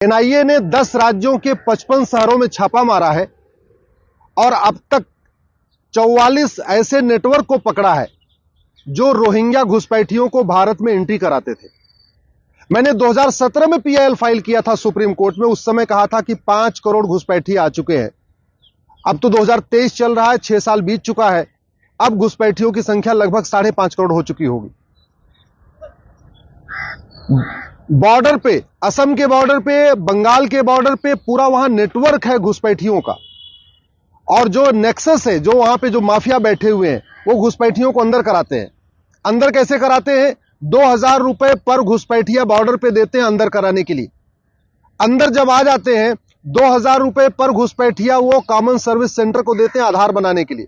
NIA ने 10 राज्यों के 55 शहरों में छापा मारा है और अब तक 44 ऐसे नेटवर्क को पकड़ा है जो रोहिंग्या घुसपैठियों को भारत में एंट्री कराते थे। मैंने 2017 में पीआईएल फाइल किया था सुप्रीम कोर्ट में। उस समय कहा था कि 5 करोड़ घुसपैठी आ चुके हैं। अब तो 2023 चल रहा है, 6 साल बीत चुका है। अब घुसपैठियों की संख्या लगभग 5.5 करोड़ हो चुकी होगी। बॉर्डर पे, असम के बॉर्डर पे, बंगाल के बॉर्डर पे पूरा वहां नेटवर्क है घुसपैठियों का। और जो नेक्सस है, जो वहां पे जो माफिया बैठे हुए हैं, वो घुसपैठियों को अंदर कराते हैं। अंदर कैसे कराते हैं? 2000 रुपए पर घुसपैठिया बॉर्डर पे देते हैं अंदर कराने के लिए। अंदर जब आ जाते हैं 2000 रुपए पर घुसपैठिया वो कॉमन सर्विस सेंटर को देते हैं आधार बनाने के लिए।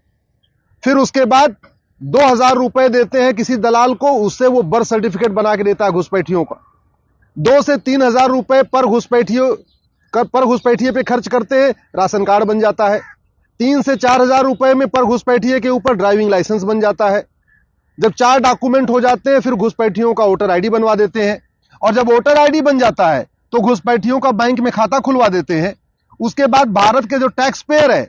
फिर उसके बाद 2000 रुपए देते हैं किसी दलाल को, उससे वो बर्थ सर्टिफिकेट बना के देता है घुसपैठियों का। 2 से 3000 रुपए पर घुसपैठिए पे खर्च करते हैं, राशन कार्ड बन जाता है। 3 से 4000 रुपए में पर घुसपैठिए के ऊपर ड्राइविंग लाइसेंस बन जाता है। जब 4 डॉक्यूमेंट हो जाते हैं फिर घुसपैठियों का वोटर आईडी बनवा देते हैं। और जब वोटर आईडी बन जाता है तो घुसपैठियों का बैंक में खाता खुलवा देते हैं। उसके बाद भारत के जो टैक्स पेयर है,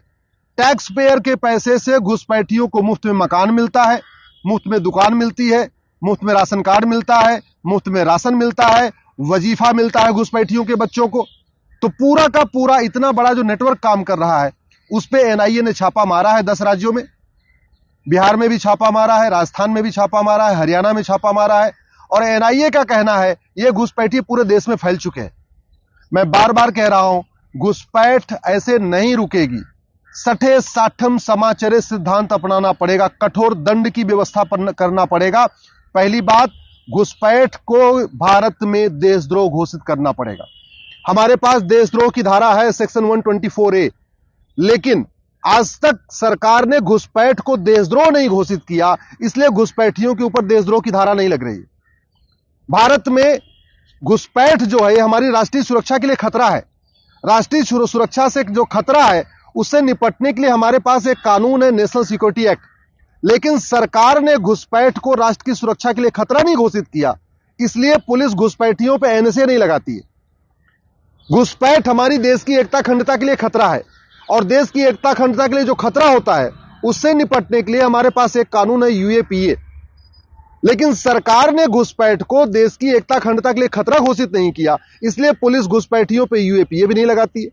टैक्स पेयर के पैसे से घुसपैठियों को मुफ्त में मकान मिलता है, मुफ्त में दुकान मिलती है, मुफ्त में राशन कार्ड मिलता है, मुफ्त में राशन मिलता है, वजीफा मिलता है घुसपैठियों के बच्चों को। तो पूरा का पूरा इतना बड़ा जो नेटवर्क काम कर रहा है, उस पे एनआईए ने छापा मारा है 10 राज्यों में। बिहार में भी छापा मारा है, राजस्थान में भी छापा मारा है, हरियाणा में छापा मारा है। और एनआईए का कहना है ये घुसपैठी पूरे देश में फैल चुके हैं। मैं बार बार कह रहा हूं, घुसपैठ ऐसे नहीं रुकेगी। सठे साठम समाचरे सिद्धांत अपनाना पड़ेगा, कठोर दंड की व्यवस्था करना पड़ेगा। पहली बात, घुसपैठ को भारत में देशद्रोह घोषित करना पड़ेगा। हमारे पास देशद्रोह की धारा है सेक्शन 124A, लेकिन आज तक सरकार ने घुसपैठ को देशद्रोह नहीं घोषित किया, इसलिए घुसपैठियों के ऊपर देशद्रोह की धारा नहीं लग रही है। भारत में घुसपैठ जो है हमारी राष्ट्रीय सुरक्षा के लिए खतरा है। राष्ट्रीय सुरक्षा से जो खतरा है उससे निपटने के लिए हमारे पास एक कानून है, नेशनल सिक्योरिटी एक्ट। लेकिन सरकार ने घुसपैठ को राष्ट्र की सुरक्षा के लिए खतरा नहीं घोषित किया, इसलिए पुलिस घुसपैठियों पर एनएसए नहीं लगाती है। घुसपैठ हमारी देश की एकता अखंडता के लिए खतरा है, और देश की एकता अखंडता के लिए जो खतरा होता है उससे निपटने के लिए हमारे पास एक कानून है, यूएपीए। लेकिन सरकार ने घुसपैठ को देश की एकता अखंडता के लिए खतरा घोषित नहीं किया, इसलिए पुलिस घुसपैठियों पे यूएपीए भी नहीं लगाती है।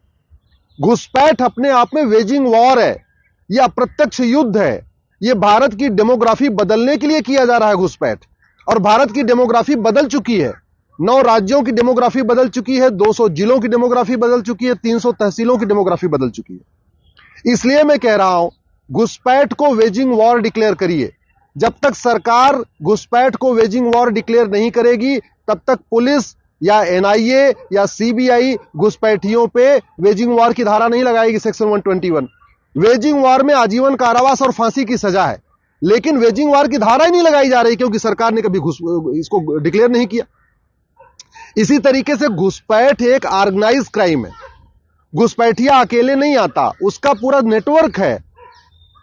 घुसपैठ अपने आप में वेजिंग वॉर है, यह अप्रत्यक्ष युद्ध है। यह भारत की डेमोग्राफी बदलने के लिए किया जा रहा है घुसपैठ। और भारत की डेमोग्राफी बदल चुकी है। 9 राज्यों की डेमोग्राफी बदल चुकी है, 200 जिलों की डेमोग्राफी बदल चुकी है, 300 तहसीलों की डेमोग्राफी बदल चुकी है। इसलिए मैं कह रहा हूं, घुसपैठ को वेजिंग वॉर डिक्लेयर करिए। जब तक सरकार घुसपैठ को वेजिंग वॉर डिक्लेयर नहीं करेगी, तब तक पुलिस या एनआईए या सीबीआई घुसपैठियों पे वेजिंग वॉर की धारा नहीं लगाएगी, सेक्शन 121। वेजिंग वॉर में आजीवन कारावास और फांसी की सजा है, लेकिन वेजिंग वॉर की धारा ही नहीं लगाई जा रही क्योंकि सरकार ने कभी इसको डिक्लेयर नहीं किया। इसी तरीके से घुसपैठ एक ऑर्गेनाइज क्राइम है। घुसपैठिया अकेले नहीं आता, उसका पूरा नेटवर्क है।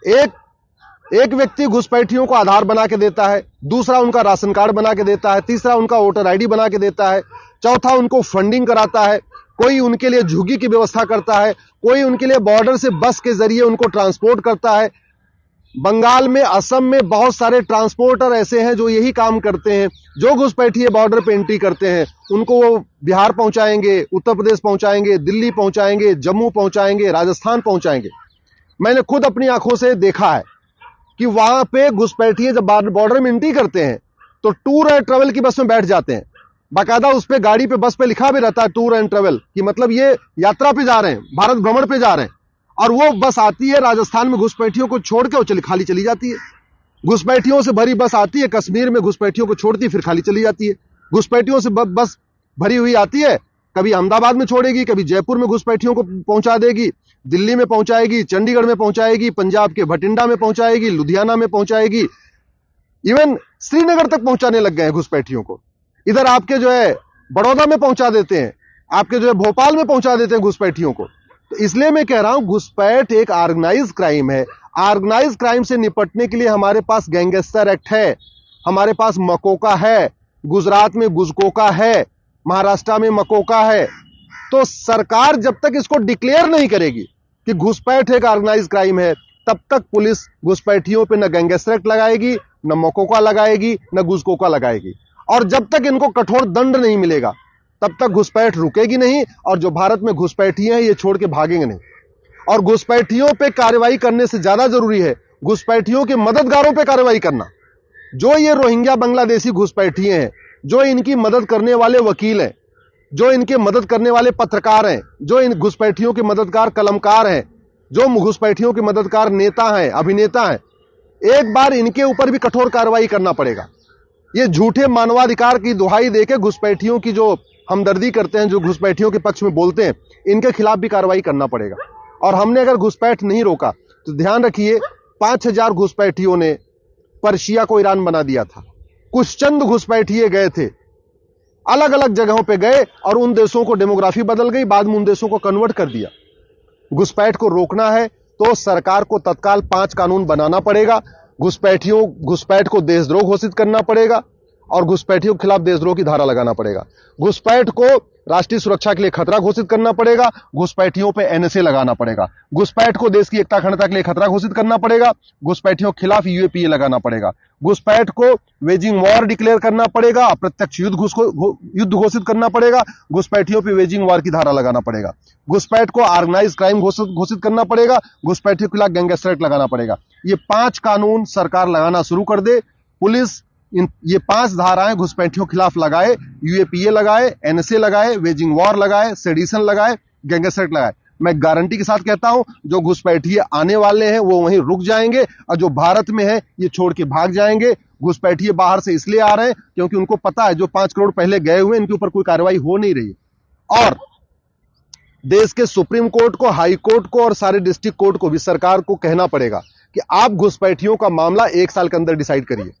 एक व्यक्ति घुसपैठियों को आधार बना के देता है, दूसरा उनका राशन कार्ड बना के देता है, तीसरा उनका वोटर आईडी बना के देता है, चौथा उनको फंडिंग कराता है, कोई उनके लिए झुग्गी की व्यवस्था करता है, कोई उनके लिए बॉर्डर से बस के जरिए उनको ट्रांसपोर्ट करता है। बंगाल में, असम में बहुत सारे ट्रांसपोर्टर ऐसे हैं जो यही काम करते हैं। जो घुसपैठिए बॉर्डर पे एंट्री करते हैं उनको वो बिहार पहुंचाएंगे, उत्तर प्रदेश पहुंचाएंगे, दिल्ली पहुंचाएंगे, जम्मू पहुंचाएंगे, राजस्थान पहुंचाएंगे। मैंने खुद अपनी आंखों से देखा है कि वहां पे घुसपैठिए जब बॉर्डर में एंट्री करते हैं तो टूर एंड ट्रेवल की बस में बैठ जाते हैं। बाकायदा उस पे गाड़ी पे, बस पे लिखा भी रहता है टूर एंड ट्रेवल, कि मतलब ये यात्रा पे जा रहे हैं, भारत भ्रमण पे जा रहे हैं। और वो बस आती है राजस्थान में घुसपैठियों को छोड़ के, वो खाली चली जाती है। घुसपैठियों से भरी बस आती है कश्मीर में, घुसपैठियों को छोड़ती है, फिर खाली चली जाती है। घुसपैठियों से बस भरी हुई आती है, कभी अहमदाबाद में छोड़ेगी, कभी जयपुर में घुसपैठियों को पहुंचा देगी, दिल्ली में पहुंचाएगी, चंडीगढ़ में पहुंचाएगी, पंजाब के भटिंडा में पहुंचाएगी, लुधियाना में पहुंचाएगी, इवन श्रीनगर तक पहुंचाने लग गए हैं घुसपैठियों को। इधर आपके जो है बड़ौदा में पहुंचा देते हैं, आपके जो है भोपाल में पहुंचा देते हैं घुसपैठियों को। तो इसलिए मैं कह रहा हूं, घुसपैठ एक ऑर्गेनाइज क्राइम है। ऑर्गेनाइज क्राइम से निपटने के लिए हमारे पास गैंगस्टर एक्ट है, हमारे पास मकोका है, गुजरात में गुजकोका है, महाराष्ट्र में मकोका है, तो सरकार जब तक इसको डिक्लेयर नहीं करेगी कि घुसपैठ एक ऑर्गेनाइज क्राइम है, तब तक पुलिस घुसपैठियों पे न गैंगस्टर एक्ट लगाएगी, न मोकोका लगाएगी, न घुसकोका लगाएगी। और जब तक इनको कठोर दंड नहीं मिलेगा, तब तक घुसपैठ रुकेगी नहीं। और जो भारत में घुसपैठिए हैं, ये छोड़ के भागेंगे नहीं। और घुसपैठियों पे कार्रवाई करने से ज्यादा जरूरी है घुसपैठियों के मददगारों पे कार्रवाई करना। जो ये रोहिंग्या बांग्लादेशी घुसपैठिए हैं, जो इनकी मदद करने वाले वकील हैं, जो इनके मदद करने वाले पत्रकार हैं, जो इन घुसपैठियों के मददगार कलमकार हैं, जो घुसपैठियों के मददगार नेता हैं, अभिनेता हैं, एक बार इनके ऊपर भी कठोर कार्रवाई करना पड़ेगा। ये झूठे मानवाधिकार की दुहाई देके घुसपैठियों की जो हमदर्दी करते हैं, जो घुसपैठियों के पक्ष में बोलते हैं, इनके खिलाफ भी कार्रवाई करना पड़ेगा। और हमने अगर घुसपैठ नहीं रोका तो ध्यान रखिए 5000 घुसपैठियों ने पर्शिया को ईरान बना दिया था। कुछ चंद घुसपैठिए गए थे, अलग अलग जगहों पे गए और उन देशों को डेमोग्राफी बदल गई, बाद में उन देशों को कन्वर्ट कर दिया। घुसपैठ को रोकना है तो सरकार को तत्काल 5 कानून बनाना पड़ेगा। घुसपैठ को देशद्रोह घोषित करना पड़ेगा और घुसपैठियों के खिलाफ देशद्रोह की धारा लगाना पड़ेगा। घुसपैठ को राष्ट्रीय सुरक्षा के लिए खतरा घोषित करना पड़ेगा। घुसपैठियों पे एनएसए लगाना पड़ेगा। घुसपैठ को देश की एकता अखंडता के लिए खतरा घोषित करना पड़ेगा। घुसपैठियों के खिलाफ यूएपीए लगाना पड़ेगा। घुसपैठ को वेजिंग वॉर डिक्लेयर करना पड़ेगा। अप्रत्यक्ष युद्ध घोषित करना पड़ेगा। घुसपैठियों पे वेजिंग वॉर की धारा लगाना पड़ेगा। घुसपैठ को ऑर्गेनाइज क्राइम घोषित करना पड़ेगा। घुसपैठियों के खिलाफ गैंगस्टर एक्ट लगाना पड़ेगा। ये 5 कानून सरकार लगाना शुरू कर दे। पुलिस ये 5 धाराएं घुसपैठियों के खिलाफ लगाए, यूएपीए लगाए, एनएसए लगाए, वेजिंग वॉर लगाए, सेडिशन लगाए, गैंगस्टर एक्ट लगाए। मैं गारंटी के साथ कहता हूं, जो घुसपैठिए आने वाले हैं वो वहीं रुक जाएंगे और जो भारत में है ये छोड़ के भाग जाएंगे। घुसपैठिए बाहर से इसलिए आ रहे हैं क्योंकि उनको पता है जो 5 करोड़ पहले गए हुए इनके ऊपर कोई कार्रवाई हो नहीं रही। और देश के सुप्रीम कोर्ट को, हाई कोर्ट को और सारे डिस्ट्रिक्ट कोर्ट को भी सरकार को कहना पड़ेगा कि आप घुसपैठियों का मामला 1 साल के अंदर डिसाइड करिए।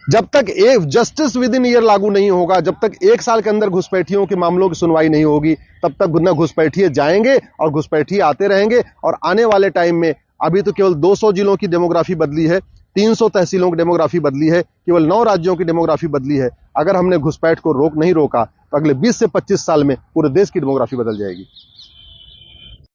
जब तक जस्टिस विद इन ईयर लागू नहीं होगा, जब तक 1 साल के अंदर घुसपैठियों के मामलों की सुनवाई नहीं होगी, तब तक न घुसपैठिए जाएंगे और घुसपैठिए आते रहेंगे। और आने वाले टाइम में अभी तो केवल 200 जिलों की डेमोग्राफी बदली है, 300 तहसीलों की डेमोग्राफी बदली है, केवल 9 राज्यों की डेमोग्राफी बदली है। अगर हमने घुसपैठ को नहीं रोका तो अगले 20 से 25 साल में पूरे देश की डेमोग्राफी बदल जाएगी।